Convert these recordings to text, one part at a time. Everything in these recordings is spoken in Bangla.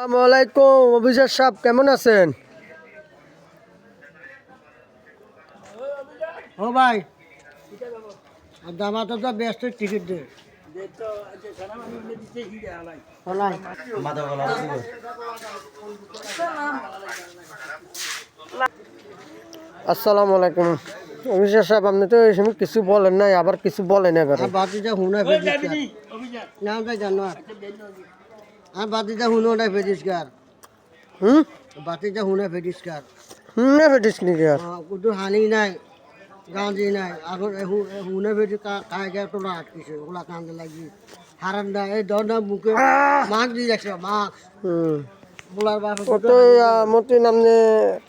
আসসালামু আলাইকুম অভিজাত সাহেব, কেমন আছেন? ও ভাই দামাতো তো ব্যস্ত টিকিট দে আসসালামু আলাইকুম অভিজাত সাহেব, আপনি তো এই সময় কিছু বলেন নাই, আবার কিছু বলেন এবারে। বাতিটা হুনে ফেরিস না ভাই জানো আর বাতিটা হুনোটা ফেরিস্কার বাতিটা হুনে ফেরিস্কার না ফেটিস নাকি আর? কুটু হানি নাই গাঁজি নাই এখন হুনে ফেরি কায় গায়ে তোলা আটকেছে ওগুলা কান্দে লাগি হারান না এই দরনা মুখে মাছ দিয়ে যাচ্ছে মাছ বোলার বাপ ও তো মতি নামনে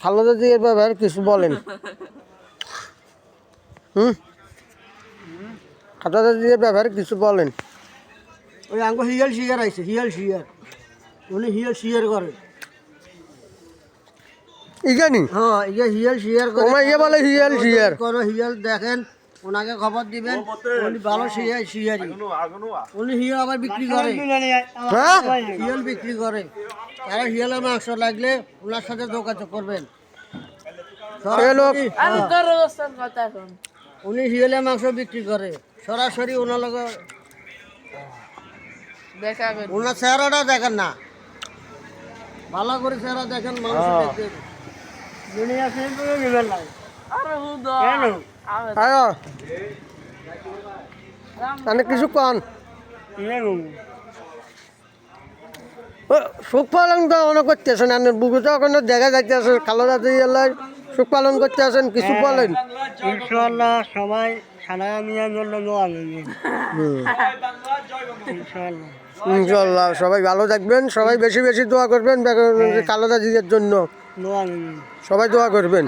খালেদা জিয়ার ব্যাপারে কিছু বলেন। খালেদা জিয়ার ব্যাপারে কিছু বলেন। ওই আঙ্গ হিয়াল শিয়ার আইছে হিয়াল শিয়ার উনি হিয়াল শিয়ার করে ইগানি হ্যাঁ ইয়ে হিয়াল শিয়ার করে ওমা ইয়ে বলে হিয়াল শিয়ার। কোনো হিয়াল দেখেন ওনাকে খবর দিবেন উনি ভালো শিয়ারি উনি হিয়াল আবার বিক্রি করে হ্যাঁ হিয়াল বিক্রি করে তারা হিয়ালের মাংস লাগলে ওনার সাথে যোগাযোগ করবেন এ লোক উনি হিয়ালের মাংস বিক্রি করে সরাসরি ওনার লগে ওনার চেহারাটা দেখেন না ভালো করে চেহারা দেখেন মানুষ দেখবেন দুনিয়া ফিল্ম নেবেন না কেন আয় মানে কিছু কন সুখ পালন তো অনেক করতেছেন, আপনার বুকে তো ওখানে দেখা যাইতেছে খালেদা জিয়ার সুখ পালন করতে আছেন, কিছু বলেন। ইনশাআল্লাহ সবাই সারা মিয়ার জন্য দোয়া করবেন ইনশাআল্লাহ ইনশাল্লাহ সবাই ভালো থাকবেন, সবাই বেশি বেশি দোয়া করবেন খালেদা জিয়ার জন্য, দোয়া করবেন সবাই দোয়া করবেন।